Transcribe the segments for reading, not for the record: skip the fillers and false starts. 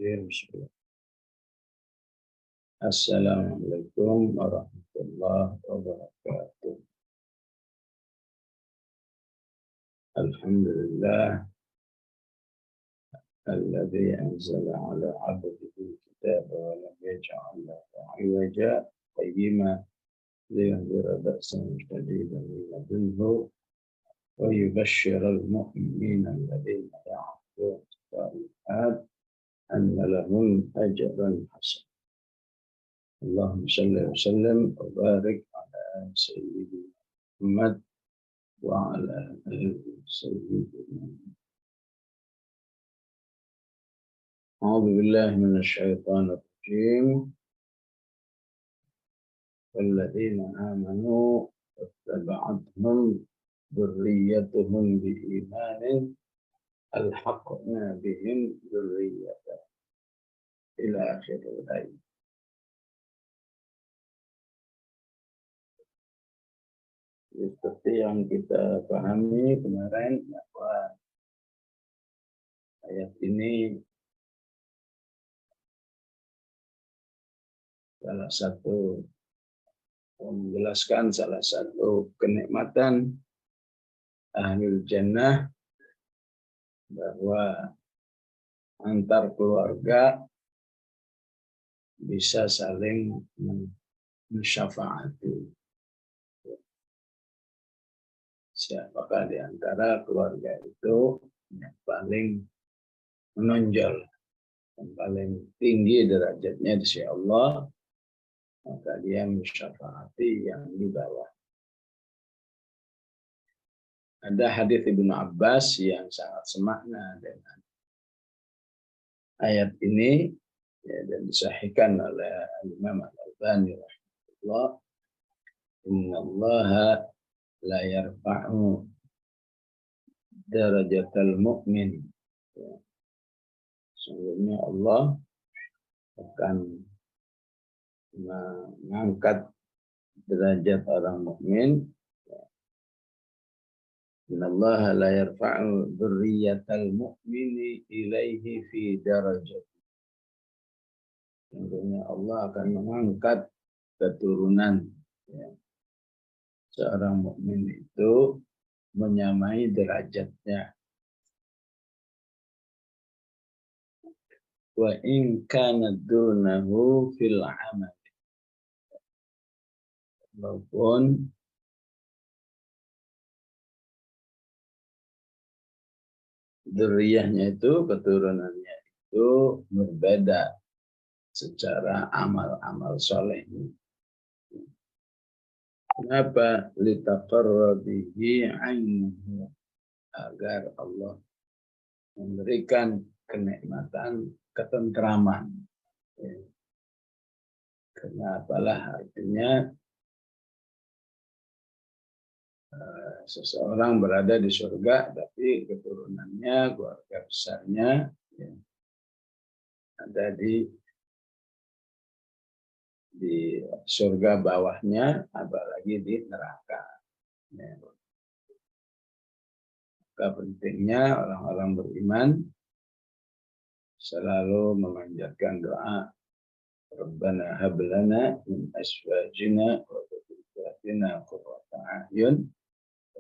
Bismillah. Assalamualaikum warahmatullahi wabarakatuh. Alhamdulillah alladzi anzala ala 'abdihi al-kitaba wa lam yaj'al lahu 'iwaja qayyiman liyunzira ba'san shadidan min ladunhu wa yubashshira al-mu'minina alladhina ya'maluna as-salihat anna lahum ajran hasan. Allahumma shalli wa sallim wa barik ala sayyidina Muhammad wa ala alihi sayyidina. A'udzu billahi minasy syaithanir rajim. Walladzina amanu wattaba'athum dzurriyyatuhum biimanin alhaqna bihim dzurriyyatahum ila akhiril ayat. Seperti yang kita pahami kemarin bahwa ayat ini menjelaskan salah satu kenikmatan ahlul jannah, bahwa antar keluarga bisa saling mensyafaati. Siapakah di antara keluarga itu yang paling menonjol, yang paling tinggi derajatnya di sisi Allah, maka dia mensyafaati yang di bawah. Ada hadis Ibnu Abbas yang sangat semakna dengan ayat ini, ya, dan disahihkan oleh Imam Al-Albani rahimahullah. Innallaha la yarfa'u darajatal mu'min. Ya. Sesungguhnya Allah akan mengangkat derajat orang mukmin. Innallaha la yarfa'u dzurriyyatal mu'mini ilaihi fi darajat. Sesungguhnya Allah akan mengangkat keturunan, ya, seorang mukmin itu menyamai derajatnya. Wa in kana dunahu fil amal. Walaupun dzurriyyahnya itu, keturunannya itu berbeda secara amal-amal soleh. Kenapa? Litaqarrabihi 'ainuhu, agar Allah memberikan kenikmatan, ketentraman. Ya. Kenapalah artinya seseorang berada di surga, tapi keturunannya, keluarga besarnya, ya, ada di surga bawahnya, apalagi di neraka. Ya. Maka pentingnya orang-orang beriman selalu memanjatkan doa, Rabbana hab lana min azwajina wa dhurriyyatina qurrata a'yun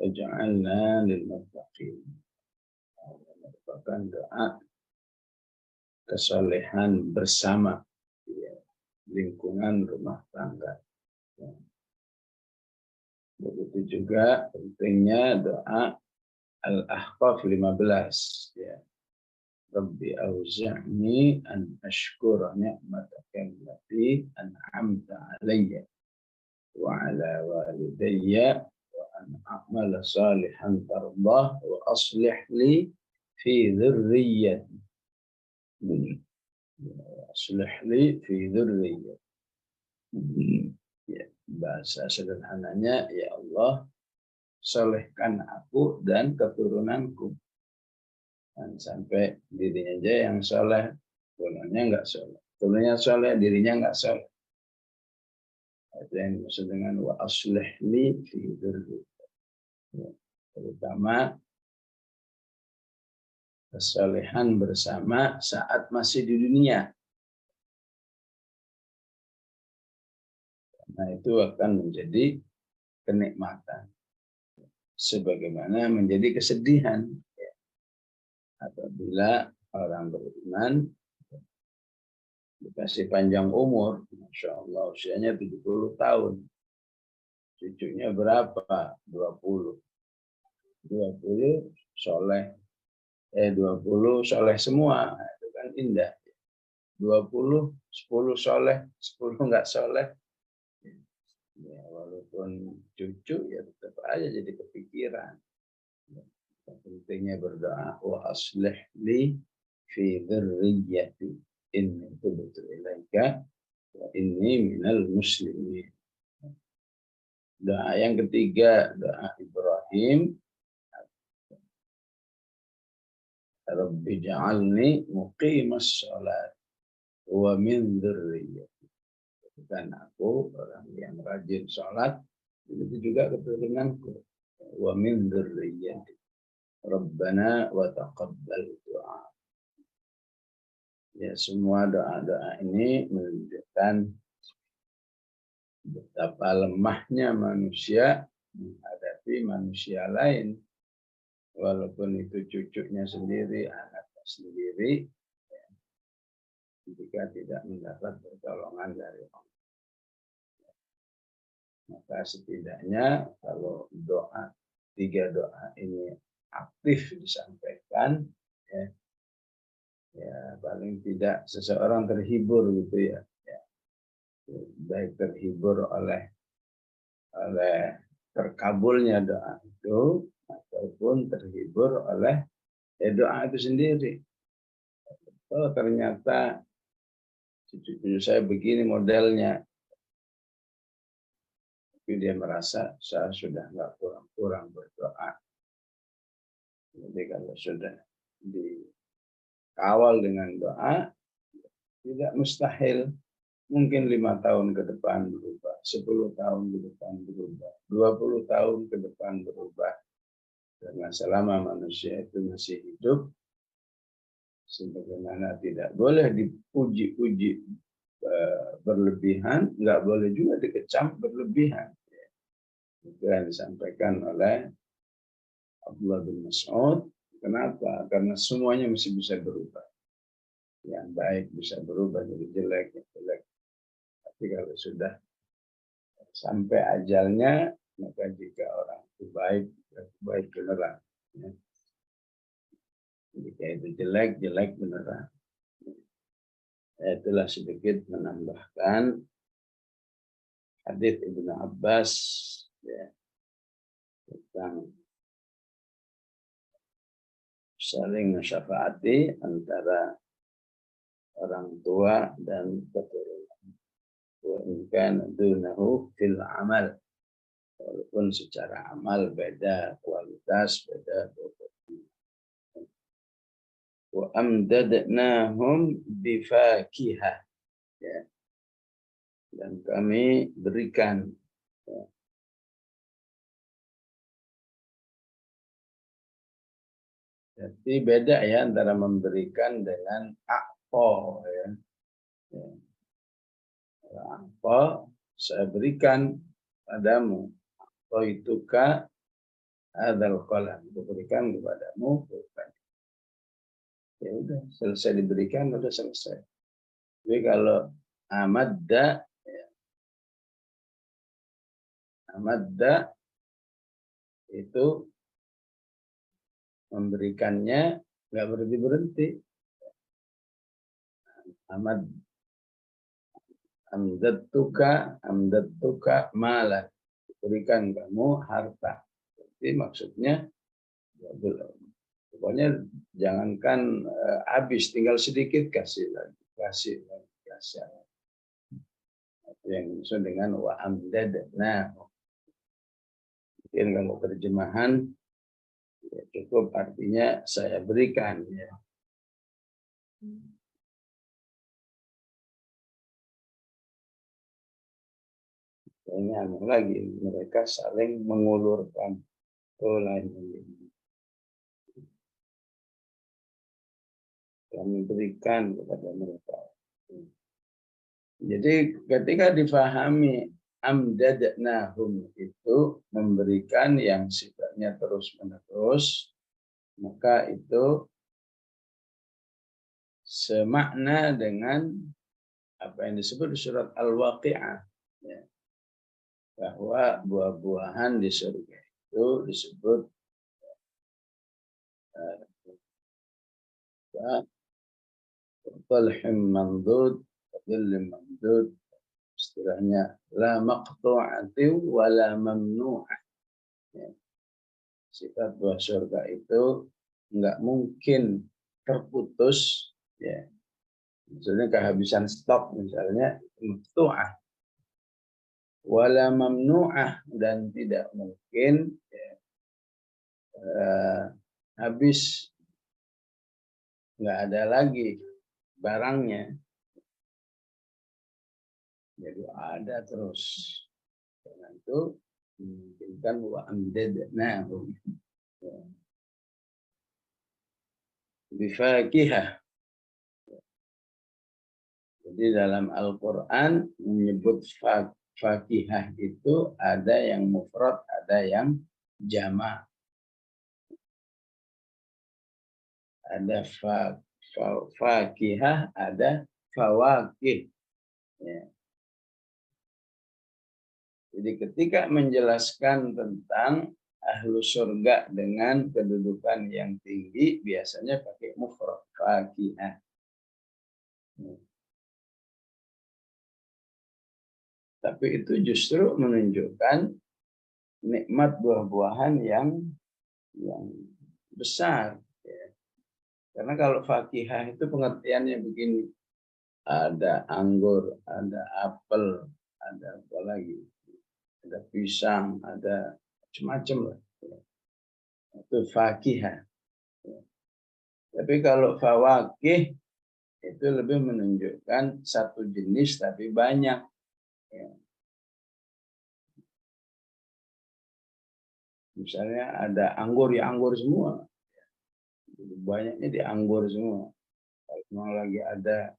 waj'alna lil muttaqin. Merupakan doa kesolehan bersama, ya, lingkungan rumah tangga. Ya. Begitu juga pentingnya doa Al-Ahqaf 15. Ya. Rabbi auzi'ni an ashkura ni'mataka allati an'amta 'alayya wa 'ala walidayya wa an a'mala salihan tardah wa aslih li fi dzurriyyati. Aslih li fi dzurriyyati. Ya, bahasa sederhananya, ya Allah, solehkan aku dan keturunanku. Dan sampai dirinya aja yang soleh, turunannya enggak soleh. Turunannya soleh, dirinya enggak soleh. Itu yang dimaksud dengan wa aslih li fi dzurriyyati. Ya, terutama Kesolehan bersama saat masih di dunia. Nah, itu akan menjadi kenikmatan. Sebagaimana menjadi kesedihan. Apabila orang beriman dikasih panjang umur, Masya Allah, usianya 70 tahun. Cucunya berapa? 20. 20 soleh. 20 soleh semua. Itu kan indah. 20, 10 soleh, 10 enggak soleh. Ya, walaupun cucu, ya tetap aja jadi kepikiran. Pentingnya berdoa, wa aslih li fi dzurriyyati inni tubtu ilaika wa inni minal muslimin. Doa yang ketiga, doa Ibrahim, Rabbi ja'alni muqimas shalat wa min dzurriyyati. Bukan aku orang yang rajin sholat, itu juga keturunanku. Wa min dzurriyyati. Rabbana wa taqabbal du'a. Ya, semua doa-doa ini menunjukkan betapa lemahnya manusia menghadapi manusia lain. Walaupun itu cucunya sendiri, anaknya sendiri, ya, jika tidak mendapat pertolongan dari Allah. Maka setidaknya kalau doa, 3 doa ini aktif disampaikan, ya paling tidak seseorang terhibur gitu ya, baik terhibur oleh terkabulnya doa itu ataupun terhibur oleh doa itu sendiri. Oh, ternyata cucu saya begini modelnya, tapi dia merasa saya sudah nggak kurang-kurang berdoa. Jadi kalau sudah dikawal dengan doa, tidak mustahil. Mungkin 5 tahun ke depan berubah, 10 tahun ke depan berubah, 20 tahun ke depan berubah. Karena selama manusia itu masih hidup, sebagaimana tidak boleh dipuji-puji berlebihan, nggak boleh juga dikecam berlebihan. Itu yang disampaikan oleh Abdullah bin Mas'ud. Kenapa? Karena semuanya masih bisa berubah. Yang baik bisa berubah jadi jelek, yang jelek. Tapi kalau sudah sampai ajalnya, maka jika orang itu baik, baik beneran. Jika itu jelek, jelek beneran. Itulah sedikit menambahkan hadis Ibnu Abbas ya, tentang saling syafaati antara orang tua dan keturunan. Wa in kana dunahu fil amal. Walaupun secara amal beda kualitas, beda proporsi. Wa amdadnahum bifakihah. Ya. Dan kami berikan ya. Jadi beda ya antara memberikan dengan akpo ya. Ya. Akpo saya berikan padamu. Akpo itu ka adal qalam, diberikan kepadamu pulpen. Ya udah selesai diberikan, udah selesai. Jadi kalau amadda ya, amadda itu memberikannya nggak berhenti-berhenti. Amad amdatuka malah, berikan kamu harta. Jadi maksudnya ya belum. Pokoknya jangankan habis, tinggal sedikit kasih lagi, kasih lagi, kasih lagi. Itu yang dimaksud dengan wa amdad. Nah, mungkin kalau terjemahan ya cukup artinya saya berikan ya. Ini lagi mereka saling mengulurkan lain ini. kami berikan kepada mereka. Jadi ketika difahami amdadnahum itu memberikan yang sifatnya terus-menerus, maka itu semakna dengan apa yang disebut di surat Al-Waqi'ah, ya, bahwa buah-buahan di surga itu disebut talhim mamdud, dhillim mamdud, istilahnya la maqtu'ati wa la mamnu'ah. Ya. Sifat buah surga itu enggak mungkin terputus, ya. Misalnya kehabisan stok misalnya maqtu'ah, wala mamnu'ah, dan tidak mungkin ya, habis, nggak ada lagi barangnya, jadi ada terus. Karena itu memungkinkan wa amdadnahum bifakihah. Jadi dalam Al-Quran menyebut fakihah itu ada yang mufrad, ada yang jamak. Ada fakihah, ada fawakih. Ya. Jadi ketika menjelaskan tentang ahlu surga dengan kedudukan yang tinggi, biasanya pakai mufrad, fakihah. Ya. Tapi itu justru menunjukkan nikmat buah-buahan yang besar. Ya. Karena kalau fakihah itu pengertiannya begini, ada anggur, ada apel, ada apa lagi, ada pisang, ada macam-macam lah. Itu fakihah. Tapi kalau fawakih itu lebih menunjukkan satu jenis tapi banyak. Misalnya ada anggur, ya anggur semua. Banyaknya di anggur semua. Kalau lagi ada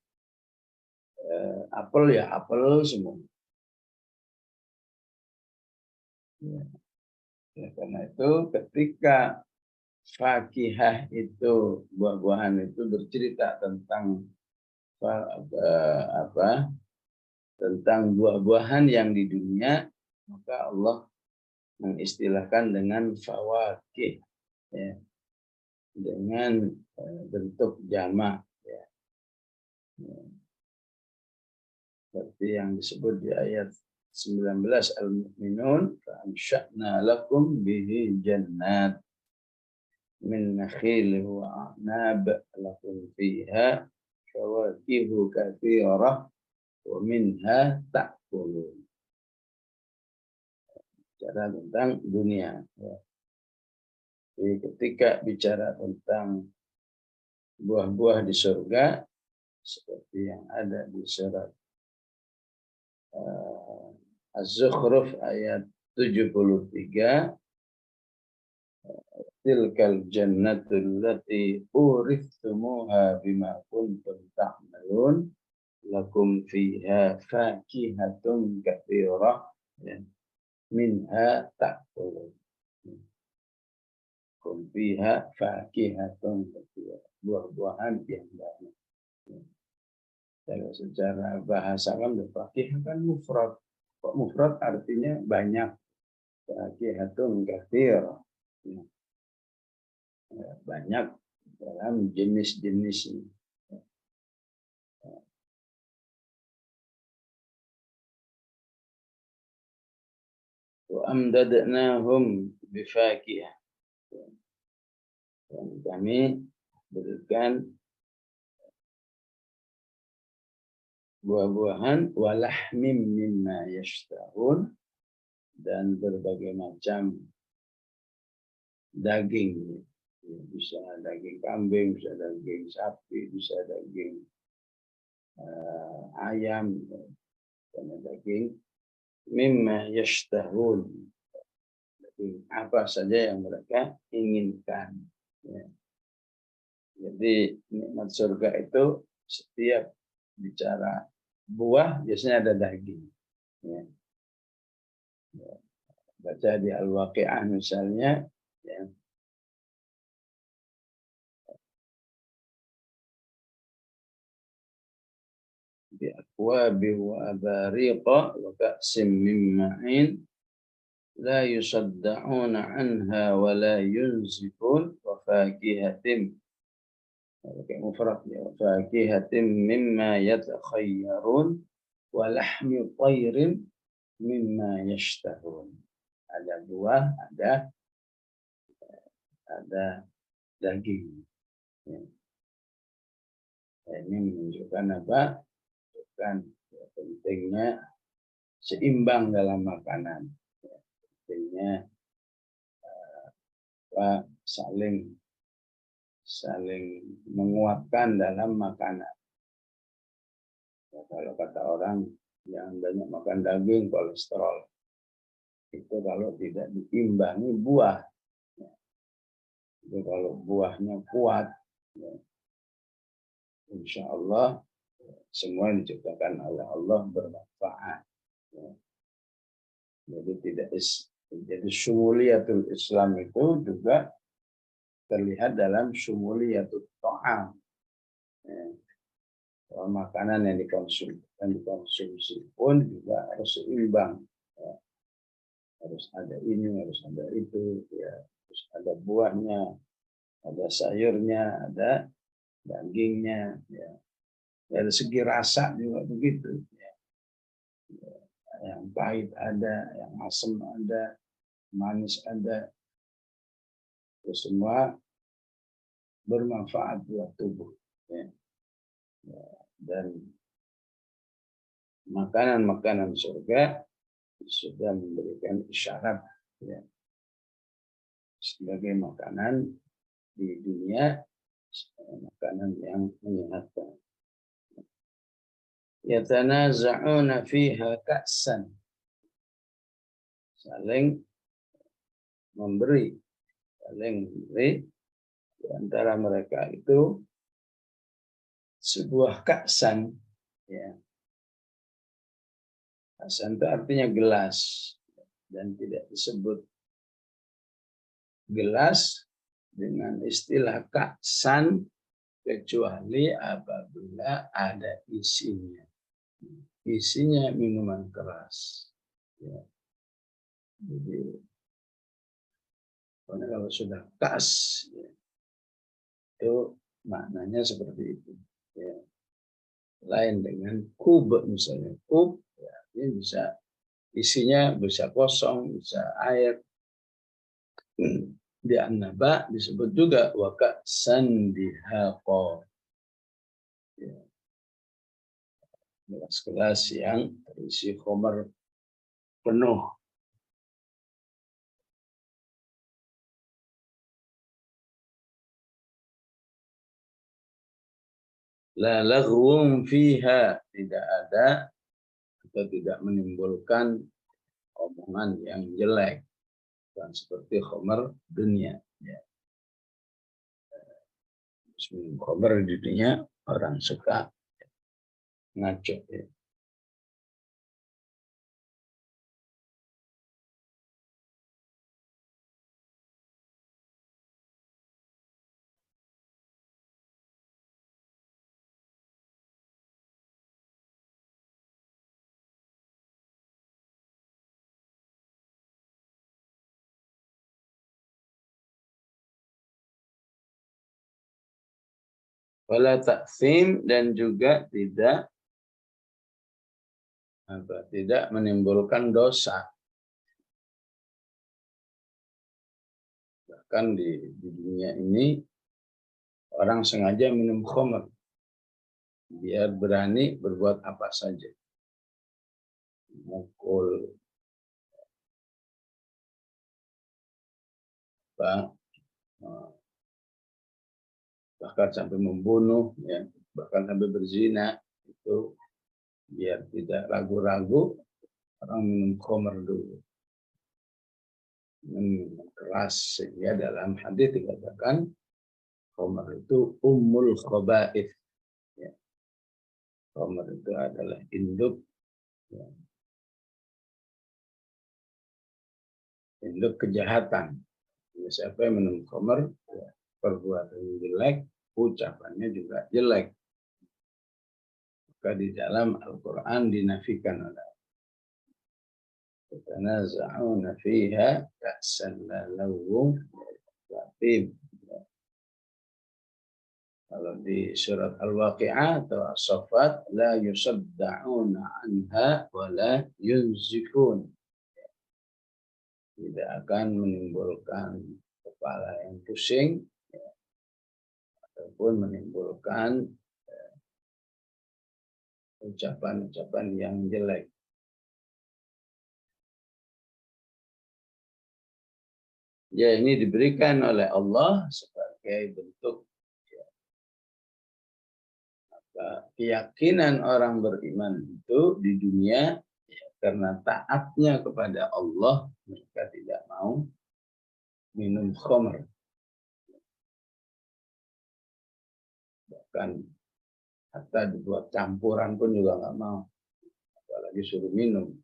apel, ya apel semua. Ya, karena itu ketika fakihah itu, buah-buahan itu bercerita tentang tentang buah-buahan yang di dunia, maka Allah mengistilahkan dengan fawakih, ya, dengan bentuk jamak, ya. Seperti yang disebut di ayat 19 Al-Mu'minun, fa'ansha'na lakum bihi jannat min nakhil wa a'nab lakum fiha fawakihu katsirah wa minha ta'kulun. Bicara tentang dunia. Ya. Jadi ketika bicara tentang buah-buah di surga, seperti yang ada di surat Az-Zukhruf ayat 73, tilkal jannatul lati urithumuha bima kuntum ta'malun lakum fiha fakihatun katsirah minha ta'kulun. Lakum fiha fakihatun katsirah, buah-buahan yang banyak. Kalau secara bahasa kan fakih kan mufrad. Kok mufrad artinya banyak. Fakihatun katsirah. Banyak dalam jenis-jenis ini. Wa amdadnahum bifakihah. Dan kami berikan buah-buahan walahmim mimma yashtahun, dan berbagai macam daging. Bisa daging kambing, bisa daging sapi, bisa daging ayam, dan daging mimma yashtahun, daging apa saja yang mereka inginkan. Ya. Jadi nikmat surga itu setiap bicara buah biasanya ada daging. Ya. Ya. Baca di Al-Waqi'ah misalnya, ya, bi aqwabi wa abariqa wa ka'sim min ma'in la yusadda'una anha wa la yunzifun wa fakihatin kayak mufrad ya fakihatin mimma yatakhayyarun wa lahmi tayrin mimma yashtahun. Ada buah, ada daging. Ya. Ini menunjukkan apa? Menunjukkan ya, pentingnya seimbang dalam makanan. Ya, pentingnya saling menguatkan dalam makanan. Ya, kalau kata orang yang banyak makan daging kolesterol, itu kalau tidak diimbangi buah. Ya. Itu kalau buahnya kuat, ya, insya Allah semua yang diciptakan oleh Allah bermanfaat. Ya. Jadi jadi syumuliyatul Islam itu juga terlihat dalam syumuliyatul ta'am. Ya. Makanan yang dikonsumsi pun juga harus seimbang. Ya. Harus ada ini, harus ada itu, ya. Harus ada buahnya, ada sayurnya, ada dagingnya. Ya. Dari segi rasa juga begitu. Ya. Yang pahit ada, yang asam ada, manis ada. Itu semua bermanfaat buat tubuh. Ya. Ya. Dan makanan-makanan surga sudah memberikan isyarat ya, sebagai makanan di dunia, makanan yang menyehatkan. Yatanaza'una fiha ka'san, saling memberi di antara mereka itu sebuah ka'san. Ya. Ka'san itu artinya gelas dan tidak disebut gelas dengan istilah ka'san kecuali apabila ada isinya. Isinya minuman keras. Ya. Jadi kalau sudah kas, ya, itu maknanya seperti itu. Ya. Lain dengan kub misalnya, kub ya, ini bisa isinya bisa kosong, bisa air. Di An-Naba disebut juga waka sandihaqa. Ya. Gelas-gelas yang terisi khamar penuh. La laghwum fiha, tidak ada atau tidak menimbulkan omongan yang jelek, dan seperti khamar dunia. Ya. Minum khamar di dunia orang suka ngaco. Ya. Wala takfim, dan juga tidak menimbulkan dosa. Bahkan di dunia ini orang sengaja minum khamar biar berani berbuat apa saja. Mukul, bahkan sampai membunuh, ya, bahkan sampai berzina, itu biar tidak ragu-ragu orang minum khamar dulu. Minum keras, sehingga dalam hadis dikatakan Khamar itu ummul khaba'ith. Ya. Khamar itu adalah induk, ya, induk kejahatan. Siapa yang minum khamar, ya, perbuatan jelek, ucapannya juga jelek. Maka di dalam Al-Quran dinafikan oleh tanaza'una fiha ka'san la lawwum watim. Kalau di surat Al-Waqi'ah atau As-Saffat, la yusadda'una anha wa la yunzifun. Tidak akan menimbulkan kepala yang pusing, ya, ataupun menimbulkan ucapan-ucapan yang jelek. Ya, ini diberikan oleh Allah sebagai bentuk, ya, keyakinan orang beriman itu di dunia, ya, karena taatnya kepada Allah, mereka tidak mau minum khamr. Bahkan hatta dibuat campuran pun juga nggak mau, apalagi suruh minum.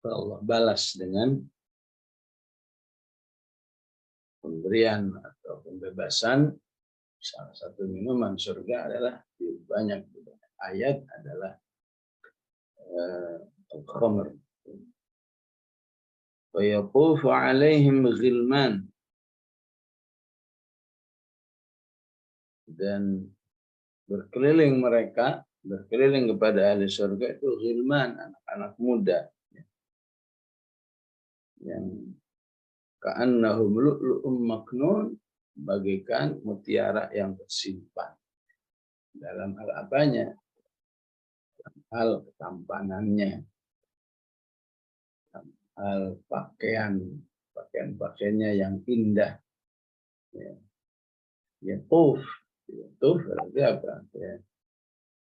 Allah balas dengan pemberian atau pembebasan. Salah satu minuman surga adalah banyak ayat adalah al-khamr. Wa yaqufu alaihim ghilman, dan berkeliling mereka, berkeliling kepada ahli surga itu ghilman, anak-anak muda, yang ka'annahum lu'lu'um maknun, bagaikan mutiara yang tersimpan. Dalam hal apanya? Dalam hal ketampanannya, dalam hal pakaian-pakaiannya yang indah. Ya, tuf berarti apa? Ya.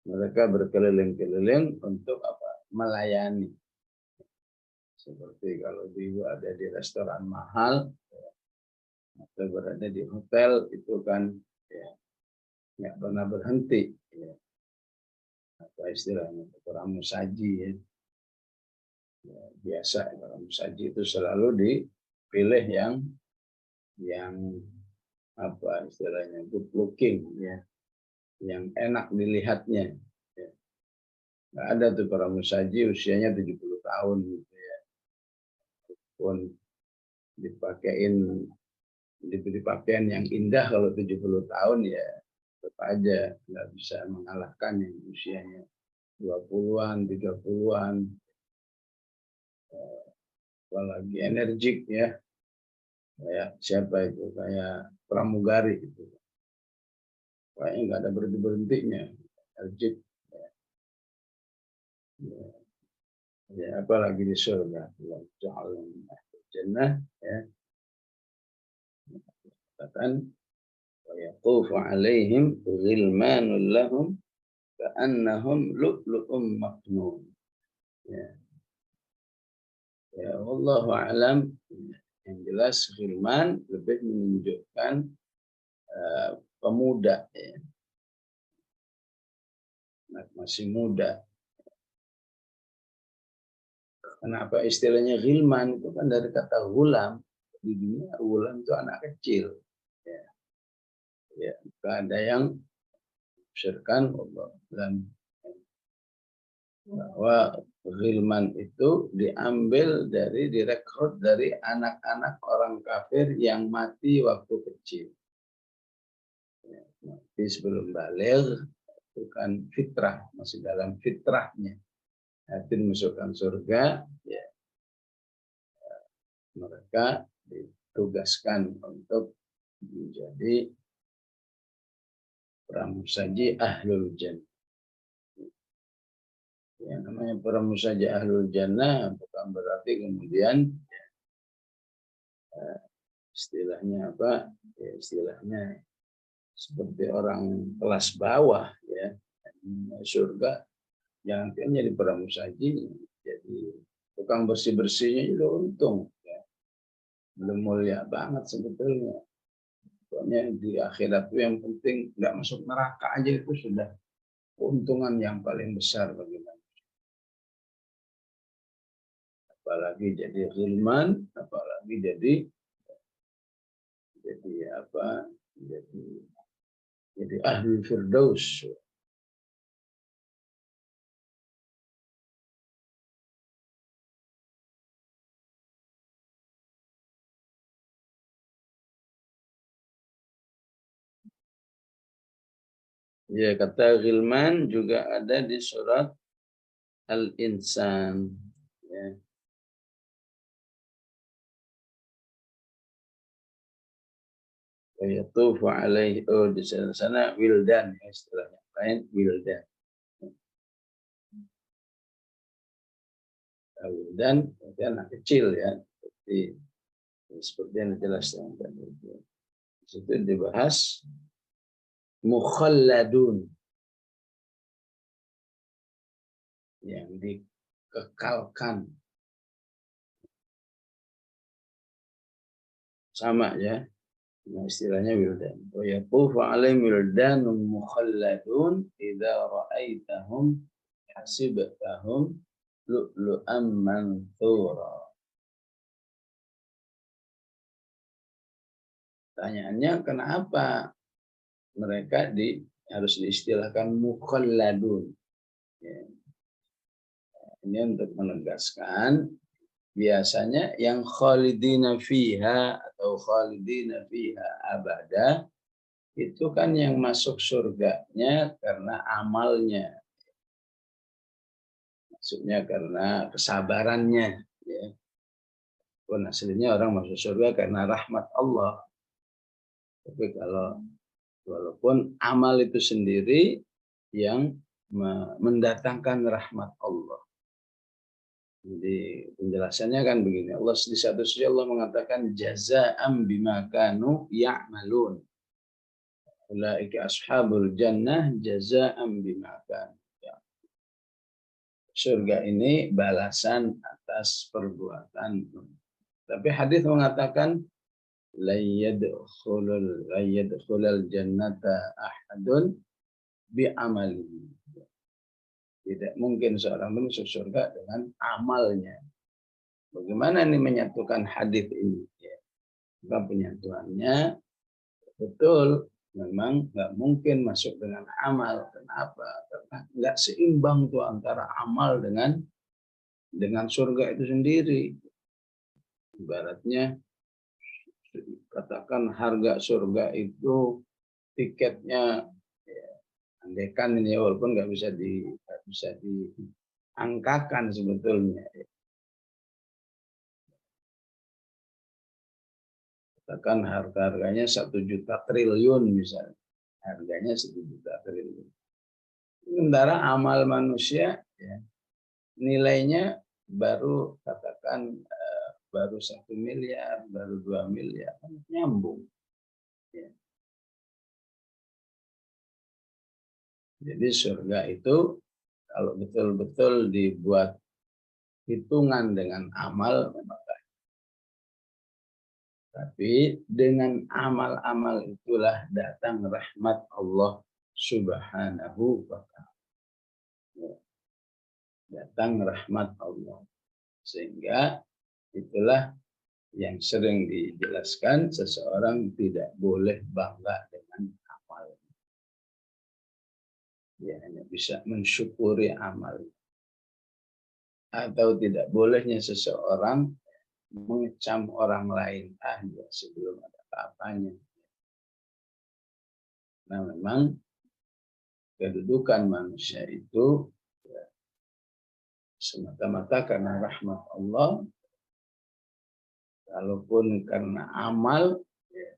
Mereka berkeliling-keliling untuk apa? Melayani. Seperti kalau ibu ada di restoran mahal, ya, atau berada di hotel, itu kan, ya, nggak pernah berhenti. Ya. Apa istilahnya? Pramu saji. Ya. Ya, biasa pramu saji itu selalu dipilih yang apa istilahnya, good looking, ya, yang enak dilihatnya. Ya. Nggak ada tuh pramu saji usianya 70 tahun gitu, ya. Pun diberi pakaian yang indah, kalau 70 tahun ya tetap aja nggak bisa mengalahkan yang usianya 20-an, 30-an. Apalagi energik, ya. Kayak siapa itu? Kayak pramugari gitu. Kayaknya nggak ada berhenti-berhentinya. Energik. Ya. Ya, apalagi di surga. Jannah, ya. Katakan wa yaqufu alaihim ghilmanul lahum ka'annahum lu'lu'um maknun. Ya. Ya, wallahu a'lam. Yang jelas ghilman lebih menunjukkan pemuda, ya. Masih muda. Kenapa istilahnya ghilman? Itu kan dari kata ghulam. Di dunia ghulam itu anak kecil. Ya. Ya, ada yang menafsirkan bahwa ghilman itu diambil direkrut dari anak-anak orang kafir yang mati waktu kecil. Ya, mati sebelum baligh, itu kan fitrah, masih dalam fitrahnya. Nanti dimasukkan surga, ya, mereka ditugaskan untuk menjadi pramusaji ahlul jannah. Ya, namanya pramusaji ahlul jannah bukan berarti kemudian, ya, istilahnya apa? Ya, istilahnya seperti orang kelas bawah, ya. Surga jangan kan jadi pramusaji, jadi tukang bersih-bersihnya juga untung, ya. belum mulia banget sebetulnya. Pokoknya di akhirat itu yang penting nggak masuk neraka aja itu sudah keuntungan yang paling besar bagi manusia. Apalagi jadi ghilman, apalagi jadi apa? Jadi ahli firdaus. Ya, kata ghilman juga ada di surat Al-Insan. Ya. Yatufu alaihi, oh di sana wildan, istilahnya lain wildan. Wildan itu anak kecil ya, seperti yang dijelaskan tadi. Di situ dibahas mukhalladun, yang dikekalkan, sama ya. Nah, istilahnya wildan. Wa yaqufu alaihim wildanun mukhalladun idza ra'aitahum hasibtahum lu'lu'an manthura. Pertanyaannya, kenapa mereka harus diistilahkan mukhalladun? Ya. Ini untuk menegaskan biasanya yang khalidina fiha atau khalidina fiha abada itu kan yang masuk surganya karena amalnya, maksudnya karena kesabarannya. Ya. Pun aslinya orang masuk surga karena rahmat Allah. Tapi kalau walaupun amal itu sendiri yang mendatangkan rahmat Allah. Jadi penjelasannya kan begini. Allah di satu sisi Allah mengatakan jazaa'an bima kanu ya'malun. Ulaika ashabul jannah jazaa'an bima kanu. Surga ini balasan atas perbuatan. Tapi hadis mengatakan la yadkhulul jannata ahadun bi amalihi. Tidak mungkin seorang masuk surga dengan amalnya. Bagaimana ini menyatukan hadis ini? Ya. Penyatuannya betul, memang nggak mungkin masuk dengan amal. Kenapa? Karena nggak seimbang tuh antara amal dengan surga itu sendiri. Ibaratnya katakan harga surga itu tiketnya, ya, andaikan ini walaupun nggak bisa diangkakan sebetulnya. Katakan harganya 1 juta triliun misalnya, harganya 1 juta triliun. Sementara amal manusia ya, nilainya baru katakan baru 1 miliar, baru 2 miliar, nyambung. Ya. Jadi surga itu kalau betul-betul dibuat hitungan dengan amal, memang. Tapi dengan amal-amal itulah datang rahmat Allah Subhanahu wa ta'ala. Datang rahmat Allah. Sehingga itulah yang sering dijelaskan, seseorang tidak boleh bangga dengan amal. Dia hanya bisa mensyukuri amal. Atau tidak bolehnya seseorang mengecam orang lain. Dia sebelum ada apa-apanya. Nah, memang kedudukan manusia itu ya, semata-mata karena rahmat Allah. Kalaupun karena amal, ya,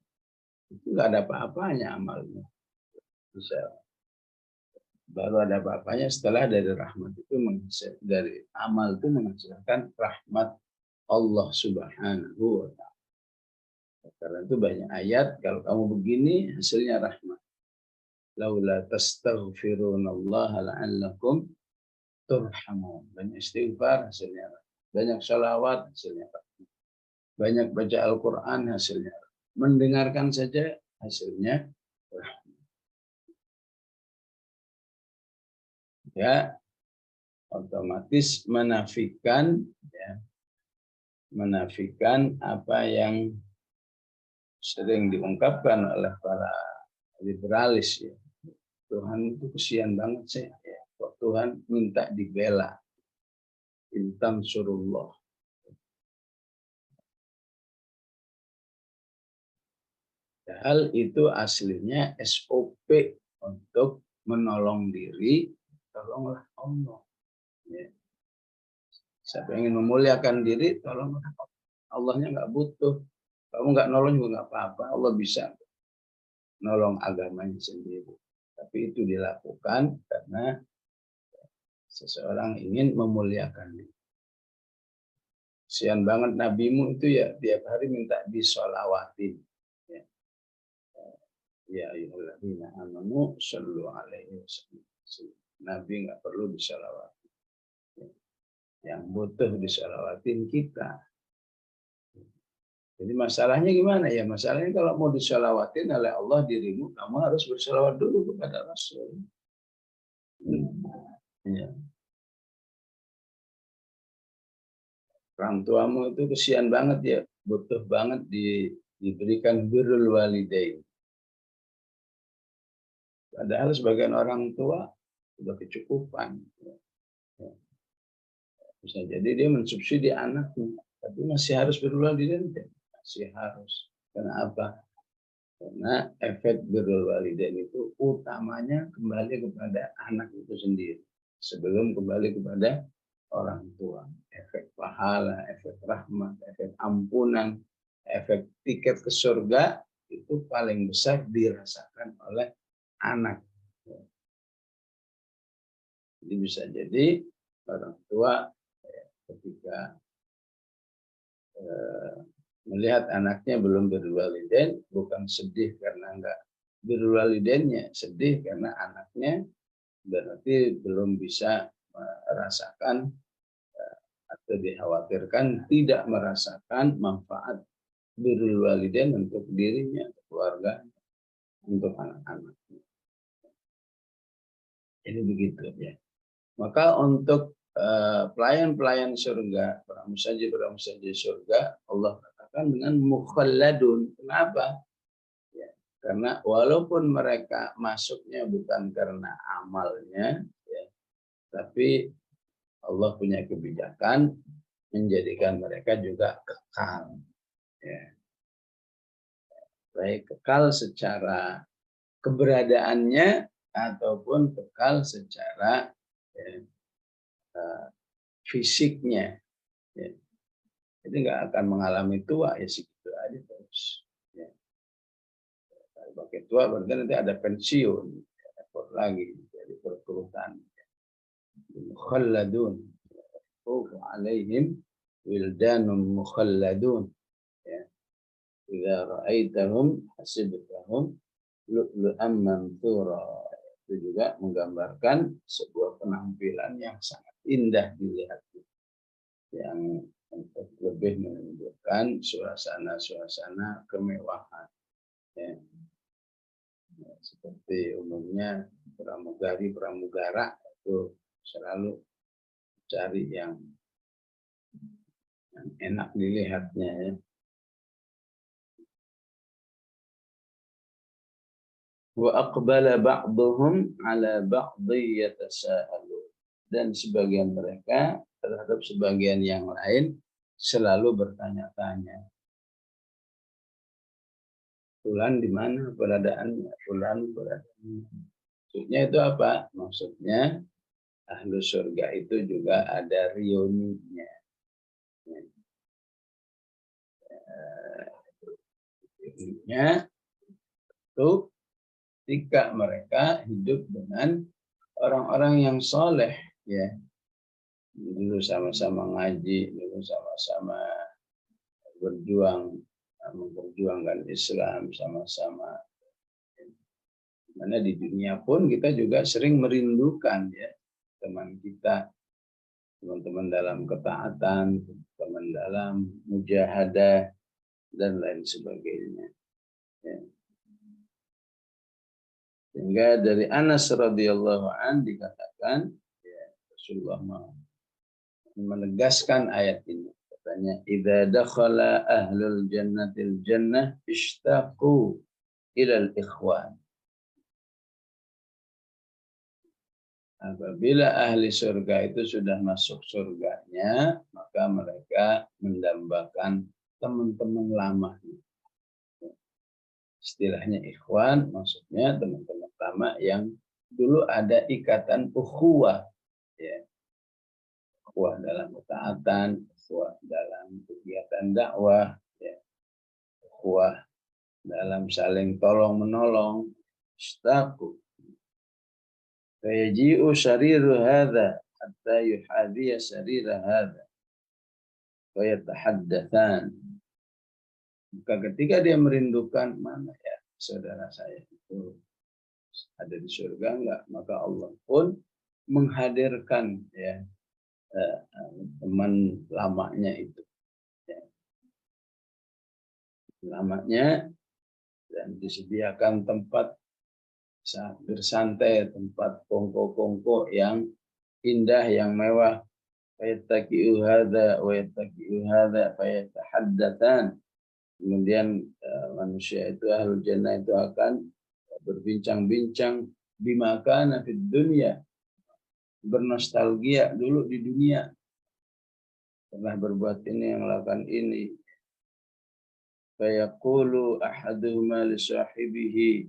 itu nggak ada apa-apanya amalnya. Bisa baru ada apa-apanya setelah dari rahmat itu dari amal itu menghasilkan rahmat Allah Subhanahu wa ta'ala. Karena itu banyak ayat, kalau kamu begini hasilnya rahmat. Laula tastaghfirunallaha la'allakum turhamun. Banyak istighfar hasilnya rahmat. Banyak sholawat hasilnya rahmat. banyak baca Al-Quran hasilnya, mendengarkan saja hasilnya ya otomatis menafikan apa yang sering diungkapkan oleh para liberalis ya. Tuhan itu kesian banget sih ya. Kok Tuhan minta dibela. Intan surullah. Hal itu aslinya SOP untuk menolong diri, tolonglah Allah. Ya. Siapa yang ingin memuliakan diri, tolonglah Allah. Allahnya nggak butuh. Kamu nggak nolong juga nggak apa-apa. Allah bisa nolong agamanya sendiri. Tapi itu dilakukan karena seseorang ingin memuliakan diri. Kesian banget nabimu itu ya tiap hari minta disolawatin. Ya. Ya ayyuhalladzina amanu shallu alaihi wasallam. Nabi nggak perlu disolawatin. Yang butuh disolawatin kita. Jadi masalahnya gimana ya? Masalahnya kalau mau disolawatin oleh Allah dirimu, kamu harus bersolawat dulu kepada Rasul. Ya. Orang tuamu itu kesian banget ya, butuh banget diberikan birrul walidain. Padahal sebagian orang tua sudah kecukupan. Bisa jadi dia mensubsidi anaknya, tapi masih harus birrul walidain. Masih harus. Kenapa? Karena efek birrul walidain itu utamanya kembali kepada anak itu sendiri. Sebelum kembali kepada orang tua. Efek pahala, efek rahmat, efek ampunan, efek tiket ke surga itu paling besar dirasakan oleh anak. Jadi bisa jadi orang tua ketika melihat anaknya belum birrul walidain, bukan sedih karena enggak birrul walidainnya, sedih karena anaknya berarti belum bisa merasakan atau dikhawatirkan tidak merasakan manfaat birrul walidain untuk dirinya, untuk keluarganya, untuk anak-anaknya. Jadi begitu ya. Maka untuk pelayan-pelayan surga, pramusaji surga, Allah katakan dengan mukhalladun. Kenapa? Ya, karena walaupun mereka masuknya bukan karena amalnya, ya, tapi Allah punya kebijakan menjadikan mereka juga kekal. Ya. Baik kekal secara keberadaannya ataupun kekal secara fisiknya. Ya. Jadi nggak akan mengalami tua ya segitu aja terus. Ya. Kalau pakai tua berarti nanti ada pensiun, repot lagi jadi perkerutan. Mukhalladun, alaihim wildanun mukhalladun. Ya. Idza ra'aitahum hasibtahum lu'lu'an manthura. Itu juga menggambarkan sebuah penampilan yang sangat indah dilihat, yang untuk lebih menunjukkan suasana kemewahan. Ya. Ya, seperti umumnya pramugara itu selalu cari yang enak dilihatnya. Ya. Wa aqbala ba'dhum 'ala ba'dhi yatasaalu. Dan sebagian mereka terhadap sebagian yang lain selalu bertanya-tanya. Fulan di mana keberadaannya? Fulan keberadaannya. Maksudnya itu apa? Maksudnya ahlu surga itu juga ada reuninya. Reuninya itu ketika mereka hidup dengan orang-orang yang soleh, ya, dulu sama-sama ngaji, dulu sama-sama memperjuangkan Islam sama-sama. Karena di dunia pun kita juga sering merindukan ya teman kita teman-teman dalam ketaatan, teman dalam mujahadah dan lain sebagainya. Ya. Sehingga dari Anas radhiyallahu an dikatakan, ya, Rasulullah menegaskan ayat ini. Katanya, "Idza dakhala ahlul jannatil jannah ishtaqu ilal ikhwan." Apabila ahli surga itu sudah masuk surganya, maka mereka mendambakan teman-teman lama. Istilahnya ikhwan, maksudnya teman-teman lama yang dulu ada ikatan ukhuwah. Ya. Ukhuwah dalam ketaatan, ukhuwah dalam kegiatan dakwah, ya. Ukhuwah dalam saling tolong-menolong. Istaku. Fayaji'u syariru hadha hatta yuhadhiya syarira hadha. Fayatahaddathan. Maka ketika dia merindukan, mana ya saudara saya itu ada di surga enggak? Maka Allah pun menghadirkan ya teman lamanya itu. Ya. Lamanya dan disediakan tempat bersantai, tempat kongko-kongko yang indah, yang mewah. Fayattaki'u hadza wa yattaki'u hadza fayatahaddatsan. Kemudian manusia itu ahlul jannah itu akan berbincang-bincang bima kana fid dunya, bernostalgia dulu di dunia, pernah berbuat ini, yang melakukan ini. Fayaqulu ahaduhuma li sahibihi,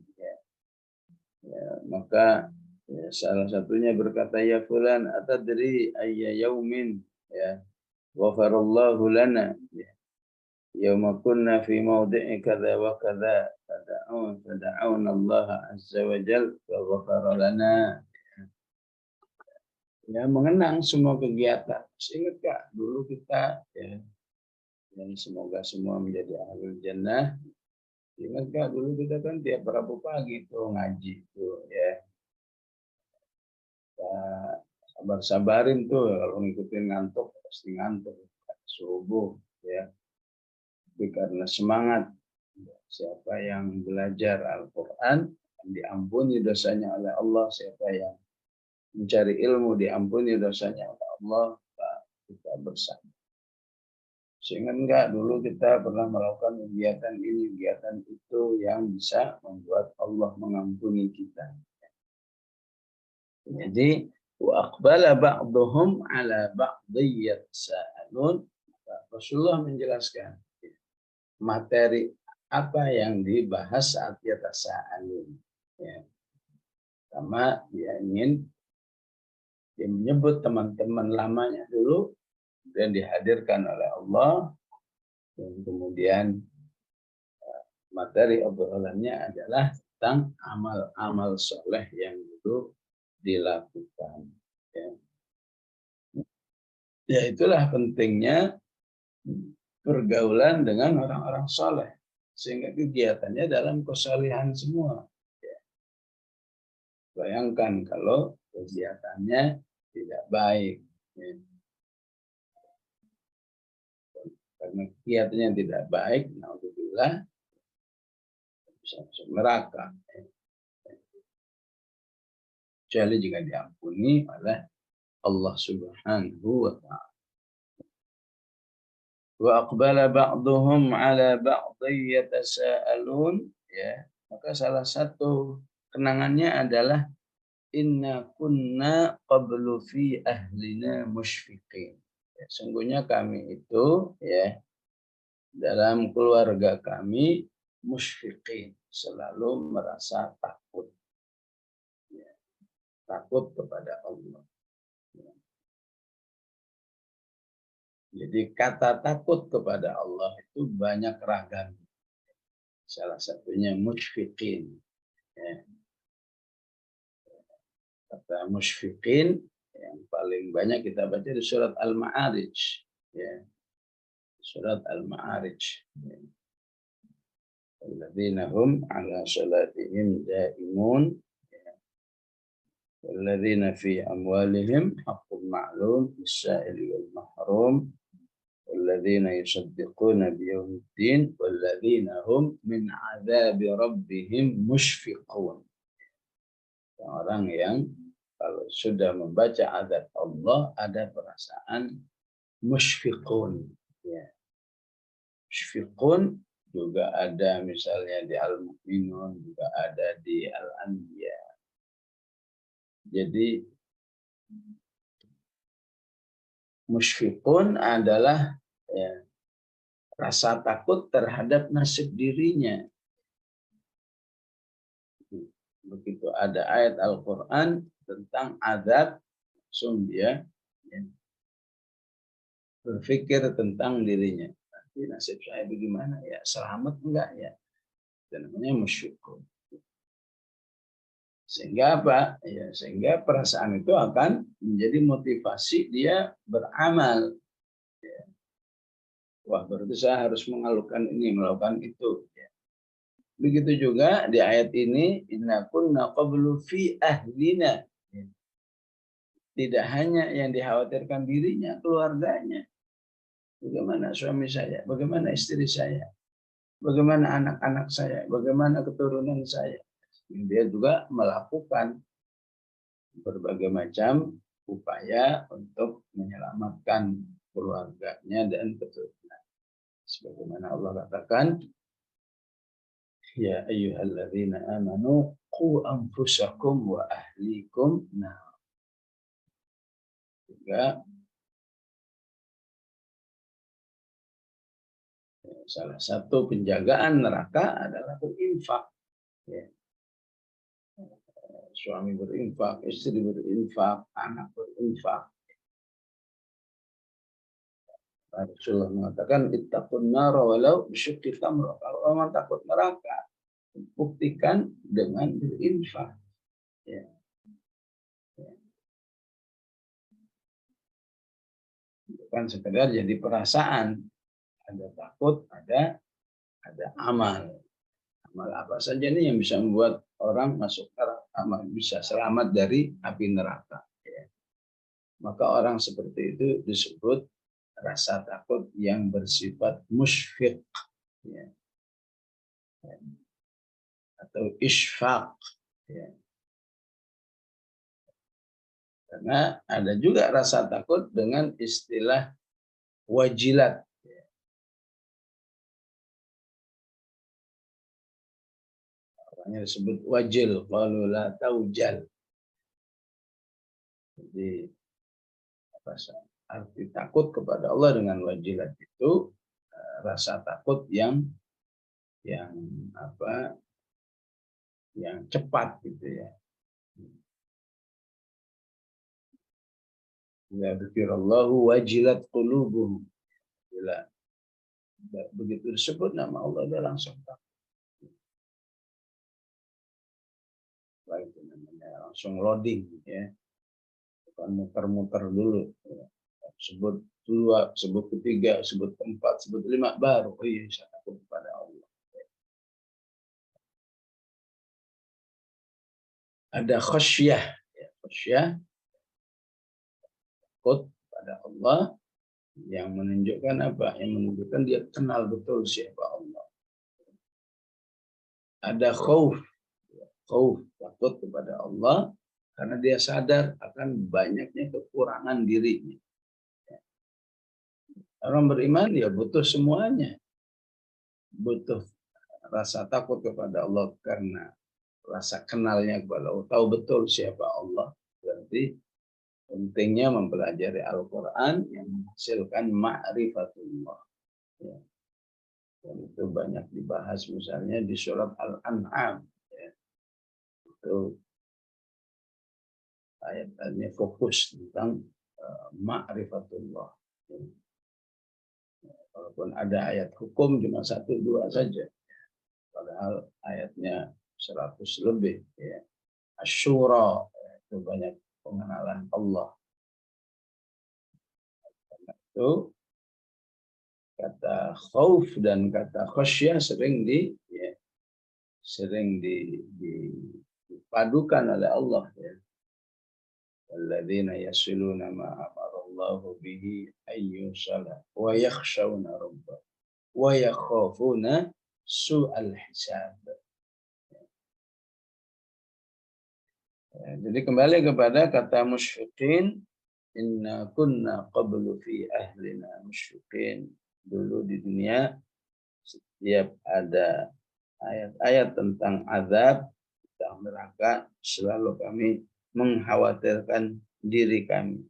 maka ya, salah satunya berkata, ya fulan atadri ayya yaumin ya ghafarallahu lana ya yauma kunna fi mawdi'i kadza wa kadza fada'una Allah azza wa jalla wa ghafara lana. Ya, mengenang semua kegiatan. Ingat Kak, dulu kita ya, dan semoga semua menjadi ahlul jannah. Ingat Kak, dulu kita kan tiap Rabu pagi tuh ngaji tuh ya. Sabar-sabarin tuh kalau ngikutin ngantuk pasti ngantuk subuh ya. Tapi karena semangat, siapa yang belajar Al-Quran diampuni dosanya oleh Allah, siapa yang mencari ilmu diampuni dosanya oleh Allah. Kita bersama. Sehingga enggak dulu kita pernah melakukan kegiatan ini, kegiatan itu yang bisa membuat Allah mengampuni kita. Jadi wa aqbala ba'dhum ala ba'dhi yatasaalun. Rasulullah menjelaskan materi apa yang dibahas saat yatasaalun. Ya. Sama dia menyebut teman-teman lamanya dulu dan dihadirkan oleh Allah, dan kemudian materi obrolannya adalah tentang amal-amal soleh yang dulu dilakukan. Ya, itulah pentingnya pergaulan dengan orang-orang soleh, sehingga kegiatannya dalam kesalehan semua. Ya. Bayangkan kalau kegiatannya tidak baik, ya. Karena kegiatannya tidak baik, naudzubillah, bisa masuk neraka. Kecuali jika diampuni oleh Allah Subhanahu wa ta'ala. Wa aqbala ba'dhum 'ala ba'dhi yatasaalun, ya. Maka salah satu kenangannya adalah inna kunna qablu fi ahlina musyfiqin. Ya, sungguhnya kami itu ya dalam keluarga kami musyfiqin, selalu merasa takut. Ya, takut kepada Allah. Ya. Jadi kata takut kepada Allah itu banyak ragam. Salah satunya musyfiqin. Ya. Kata musyfiqin yang paling banyak kita baca di surat Al-Ma'arij. Ya. Surat Al-Ma'arij. Ya. Alladzina hum 'ala shalatihim daimun. Ya. walladzina fi amwalihim haqqun ma'lum lis-sa'ili wal mahrum walladzina yusaddiquna biyaumiddin walladzina hum min 'adzabi rabbihim mushfiqun. Orang yang kalau sudah membaca azab Allah ada perasaan musyfiqun. Ya. Musyfiqun juga ada misalnya di Al-Mu'minun, juga ada di Al-Anbiya. Jadi musyfiqun adalah ya, rasa takut terhadap nasib dirinya. Begitu ada ayat Al-Quran tentang azab, langsung dia ya, berpikir tentang dirinya. Nanti nasib saya bagaimana ya? Selamat enggak ya? Itu namanya musyfiqun. Sehingga apa? Ya, sehingga perasaan itu akan menjadi motivasi dia beramal. Ya. Wah, berarti saya harus mengalukan ini, melakukan itu. Ya. Begitu juga di ayat ini, inna kunna qablu fi ahlina. Ya. Tidak hanya yang dikhawatirkan dirinya, keluarganya. Bagaimana suami saya, bagaimana istri saya, bagaimana anak-anak saya, bagaimana keturunan saya. Dia juga melakukan berbagai macam upaya untuk menyelamatkan keluarganya dan keturunan. Sebagaimana Allah katakan, ya ayyuhalladzina amanu qu anfusakum wa ahlikum nar. Juga salah satu penjagaan neraka adalah berinfak. Ya. Suami berinfak, istri berinfak, anak berinfak. Rasulullah mengatakan ittaqun nar walau bisyuqqi tamrah. Kalau orang takut neraka, buktikan dengan berinfak. Ya. Ya. Bukan sekedar jadi perasaan. Ada takut, ada amal. Amal apa saja nih yang bisa membuat orang masuk neraka, bisa selamat dari api neraka. Ya. Maka orang seperti itu disebut rasa takut yang bersifat musyfiq. Ya. Atau isfaq. Ya. Karena ada juga rasa takut dengan istilah wajilat. Orangnya disebut wajil, qalu la taujal. Jadi arti takut kepada Allah dengan wajilat itu rasa takut yang apa? Yang cepat gitu ya. Ya dzikirallahu wajilat qulubuhum. Bila begitu disebut nama Allah dia langsung takut. Itu namanya langsung loading ya. Bukan muter-muter dulu ya. Sebut dua, sebut ketiga, sebut keempat, sebut lima baru oh iya saya takut kepada Allah. Ada khasyah ya, khasyah takut pada Allah yang menunjukkan apa? Yang menunjukkan dia kenal betul siapa Allah. Ada khauf, takut kepada Allah karena dia sadar akan banyaknya kekurangan dirinya. Orang beriman ya butuh semuanya. Butuh rasa takut kepada Allah karena rasa kenalnya kepada Allah. Tahu betul siapa Allah. Berarti pentingnya mempelajari Al-Quran yang menghasilkan ma'rifatullah. Ya. Dan itu banyak dibahas misalnya di surat Al-An'am. Ya. Itu ayat-ayatnya fokus tentang ma'rifatullah. Ya. Walaupun ada ayat hukum cuma 1-2 saja. Padahal ayatnya 100 lebih. Ya. Asyura, itu banyak pengenalan Allah. Karena itu kata khauf dan kata khasyah sering dipadukan oleh Allah. Ya. alladzina yasiluna ma amarallahu bihi ayyusala wa yakhshawna rabbah wa yakhafuna su'al hisab. Jadi kembali kepada kata musyfiqin, inna kunna qablu fi ahlina musyfiqin. Dulu di dunia setiap ada ayat-ayat tentang azab, tentang neraka, selalu kami mengkhawatirkan diri kami.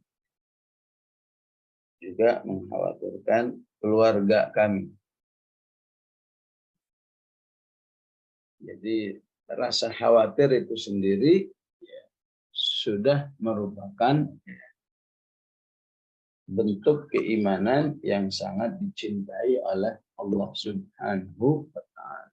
Juga mengkhawatirkan keluarga kami. Jadi rasa khawatir itu sendiri ya, sudah merupakan bentuk keimanan yang sangat dicintai oleh Allah Subhanahu wa Ta'ala.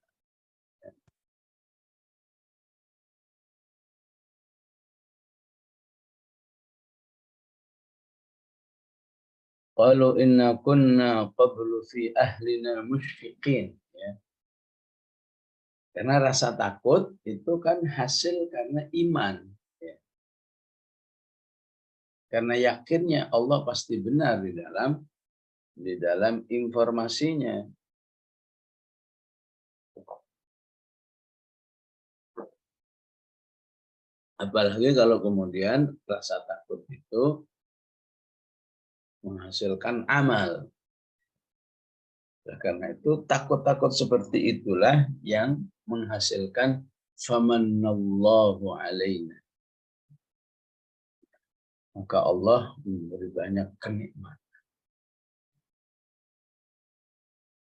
Qalu inna kunna qablu fi ahlina musyfiqin. Ya. Karena rasa takut itu kan hasil karena iman. Ya. Karena yakinnya Allah pasti benar di dalam informasinya. Apalagi kalau kemudian rasa takut itu menghasilkan amal. Karena itu takut-takut seperti itulah yang menghasilkan famanallahu alaina. Maka Allah memberi banyak kenikmatan.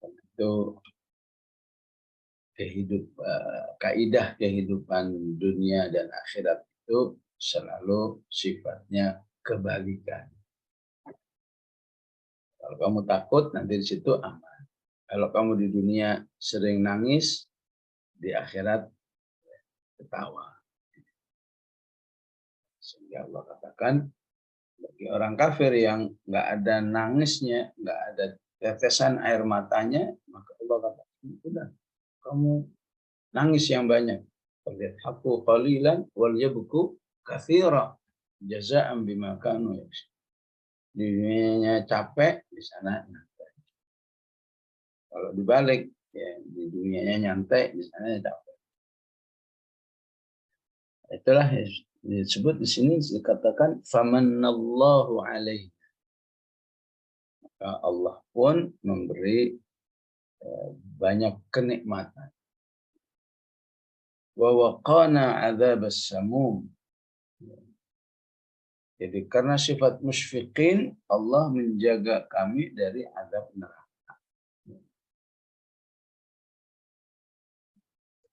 Itu kaidah kehidupan dunia dan akhirat itu selalu sifatnya kebalikan. Kalau kamu takut, nanti di situ aman. Kalau kamu di dunia sering nangis, di akhirat ketawa. Sehingga Allah katakan, bagi orang kafir yang nggak ada nangisnya, nggak ada tetesan air matanya, maka Allah katakan, udah, kamu nangis yang banyak. Falyathaqu qalilan wal yabku katsira jazaa'an bima kanu yaksibun. Di dunianya capek, di sana nyantai. Kalau dibalik, ya di dunianya nyantai, di sana capek. Itulah disebut di sini dikatakan famanallahu alaihi. Maka Allah pun memberi banyak kenikmatan. Wa waqana adzabas samum. Jadi karena sifat musyfiqin, Allah menjaga kami dari azab neraka.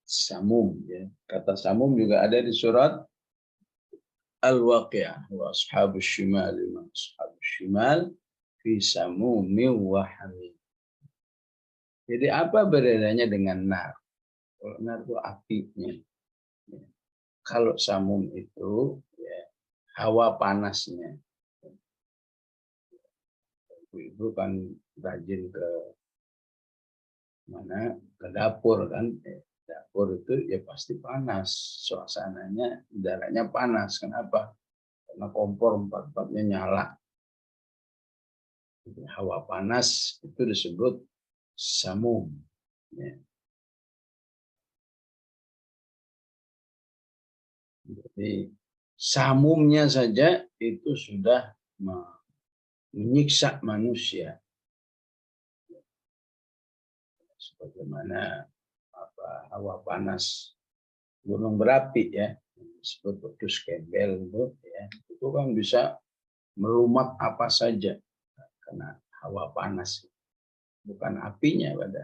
Samum, ya. Kata samum juga ada di surat Al-Waqi'ah. Wa ashabus shimal ma ashabus shimal fi samumi wa hamim. Jadi apa bedanya dengan nar? Kalau nar itu apinya. Kalau samum itu ya, hawa panasnya. Ibu kan rajin ke mana? Ke dapur kan. Dapur itu ya pasti panas. Suasananya, udaranya panas. Kenapa? Karena kompor empat-empatnya nyala. Jadi, hawa panas itu disebut samum. Ya. Jadi samumnya saja itu sudah menyiksa manusia. Sebagaimana hawa panas gunung berapi ya, disebut pedus gembel itu kan bisa melumat apa saja karena hawa panas, bukan apinya pada.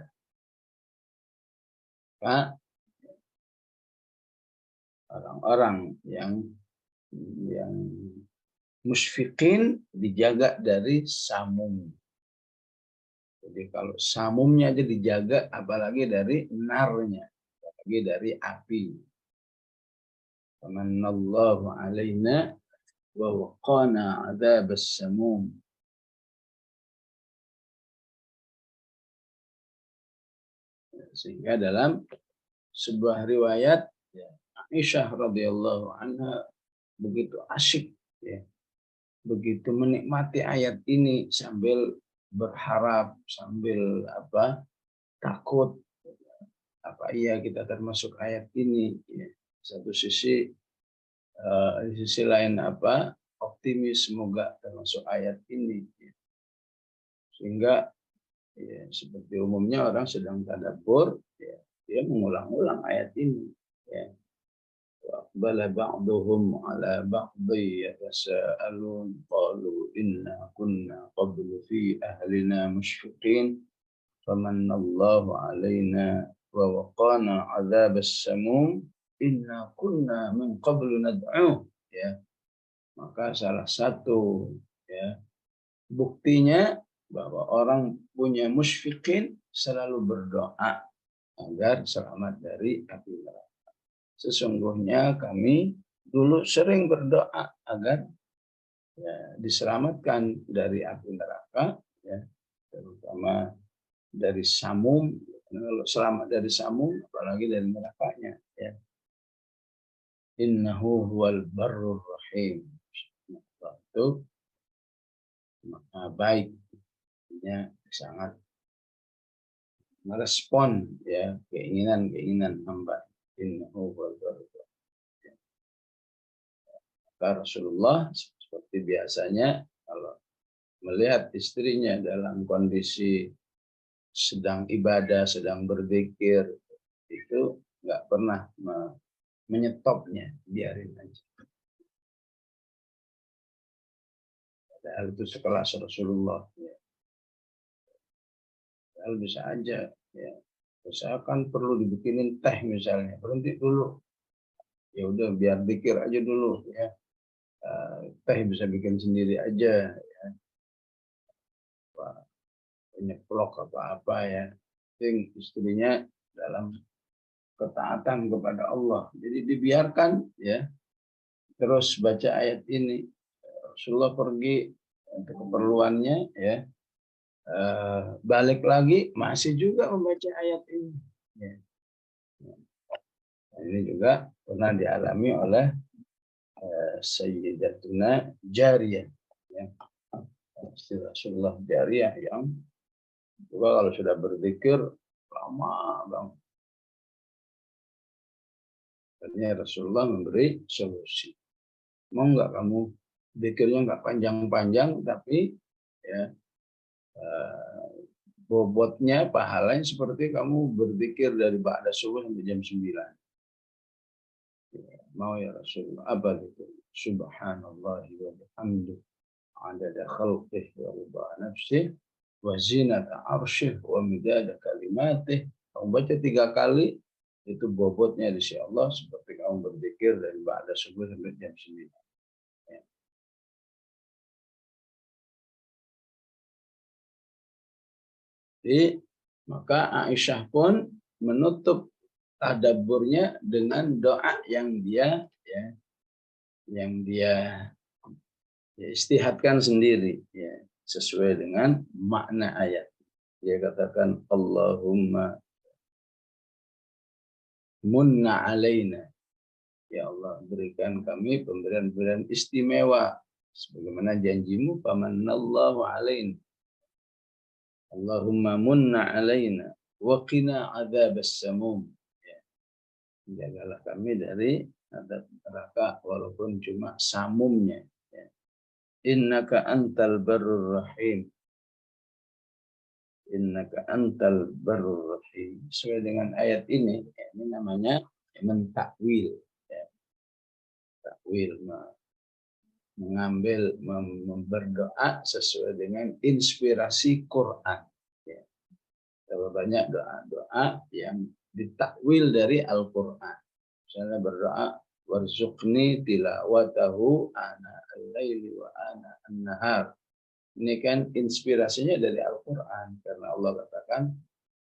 Pak, orang-orang yang musyfiqin dijaga dari samum. Jadi kalau samumnya aja dijaga, apalagi dari narnya, apalagi dari api. Famanallahu alaina wa waqana adzabas samum. Sehingga dalam sebuah riwayat Aisyah radhiyallahu anha begitu asyik ya, begitu menikmati ayat ini sambil berharap, sambil takut, apa iya kita termasuk ayat ini, ya. Satu sisi, di sisi lain optimis semoga termasuk ayat ini, ya. Sehingga ya, seperti umumnya orang sedang tadabbur, ya, dia mengulang-ulang ayat ini, ya. Waqbala ba'duhum ala ba'di yatasaalun qalu inna kunna qablu fi ahlina musyfiqin famanallahu alaina wa waqana 'adzabas samum inna kunna min qablu nad'uh, ya. Maka salah satu, ya, buktinya bahwa orang punya musyfiqin selalu berdoa agar selamat dari api neraka. Sesungguhnya kami dulu sering berdoa agar, ya, diselamatkan dari api neraka, ya, terutama dari samum. Kalau selamat dari samum, apalagi dari nerakanya, ya. Innahu huwal barrur rahim. Allah itu baik, ya, sangat merespon, ya, keinginan hamba. Innahu huwal barrur rahim. Maka Rasulullah seperti biasanya kalau melihat istrinya dalam kondisi sedang ibadah, sedang berzikir, itu nggak pernah menyetopnya, biarin aja. Padahal itu sekelas Rasulullah, ya. Padahal bisa aja, ya. Misalkan perlu dibikinin teh misalnya, berhenti dulu. Ya udah biar zikir aja dulu, ya. Teh bisa bikin sendiri aja, ya. Nyeplok apa-apa, ya. Sing istrinya dalam ketaatan kepada Allah. Jadi dibiarkan, ya, terus baca ayat ini. Rasulullah pergi untuk keperluannya, ya, balik lagi masih juga membaca ayat ini, ya. Ini juga pernah dialami oleh Sayyidatuna Jariyah, ya. Istri Rasulullah Jariyah yang juga kalau sudah berzikir lama banget. Akhirnya Rasulullah memberi solusi. Mau nggak kamu zikirnya nggak panjang-panjang, tapi, ya, bobotnya pahalanya seperti kamu berzikir dari ba'da subuh sampai jam 9. Ya, mau ya Rasulullah, apa gitu? Subhanallah wa bihamdihi adada khalqihi wa ridha nafsihi wa zinata arsyihi wa midada kalimatih. Kamu baca 3 kali, itu bobotnya di sisi Allah seperti kamu berzikir dari ba'da subuh sampai jam 9. Ya. Jadi, maka Aisyah pun menutup tadabburnya dengan doa yang dia, ya, ya, istihadkan sendiri, ya, sesuai dengan makna ayat. Dia katakan Allahumma munna alaina, ya Allah berikan kami pemberian-pemberian istimewa sebagaimana janjimu, famanallahu alaina, Allahumma munna alaina wa qina adzabas samum, ya. Jagalah kami dari azab neraka walaupun cuma samumnya, ya. Innaka antal barur rahim, innaka antal barur rahim. Sesuai dengan ayat ini, ya, ini namanya mentakwil, ya. Takwil, mengambil, berdoa sesuai dengan inspirasi Quran, ya. Terlalu banyak doa-doa yang ditakwil dari Al-Quran. Misalnya berdoa warzuqni tilawatahu ana al-laili wa ana an-nahar. Ini kan inspirasinya dari Al-Quran, karena Allah katakan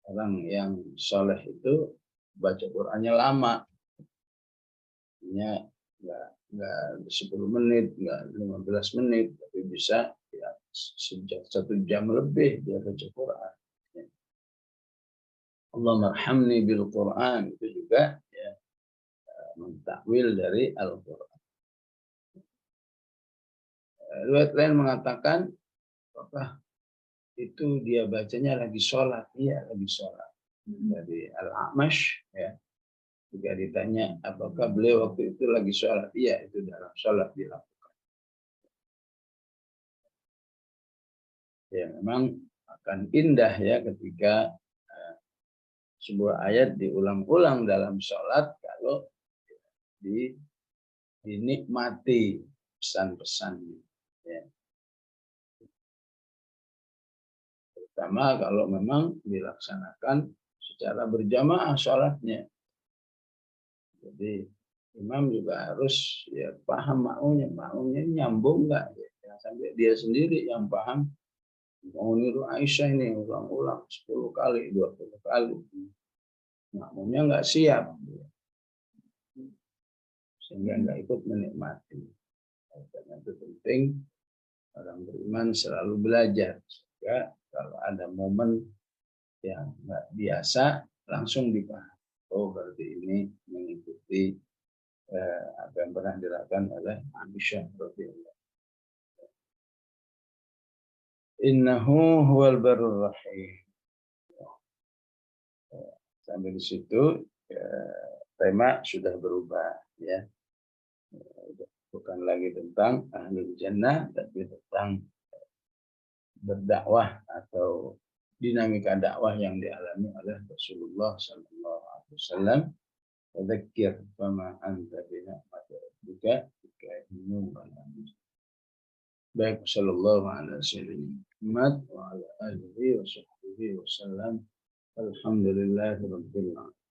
orang yang soleh itu baca Qurannya lama, nggak 10 menit, nggak 15 menit, tapi bisa, ya, sejak 1 jam lebih dia baca Quran. Ya. Allah marhamni bil Quran, itu juga, ya, mentakwil dari Al-Quran. Riwayat lain mengatakan apakah itu dia bacanya lagi sholat? Iya, lagi sholat. Dari Al-A'mash, ya. Jika ditanya apakah beliau waktu itu lagi sholat? Iya, itu dalam sholat dilakukan. Ya, memang akan indah ya ketika sebuah ayat diulang-ulang dalam sholat kalau dinikmati pesan-pesannya. Ya. Terutama kalau memang dilaksanakan secara berjamaah sholatnya. Jadi imam juga harus ya paham maunya nyambung nggak ya. Sampai dia sendiri yang paham mau niru Aisyah ini ulang-ulang 10 kali, 20 kali. Makmumnya nggak siap. Sehingga nggak ikut menikmati. Karena itu penting orang beriman selalu belajar. Sehingga kalau ada momen yang nggak biasa, langsung dipahami. Oh, berarti ini mengikuti apa yang pernah dilakukan oleh Aisyah radhiyallahu. Innahu huwal barur rahim. Sampai di situ tema sudah berubah ya. Bukan lagi tentang ahlul jannah, tapi tentang berdakwah atau dinamika dakwah yang dialami oleh Rasulullah sallallahu alaihi wasallam. Dzakir fama anta bi'ni'mati rabbika bikahin. Baik, sallallahu alaihi wasallam Muhammad wa ala alihi wa sahbihi wasallam. Alhamdulillahirabbil alamin.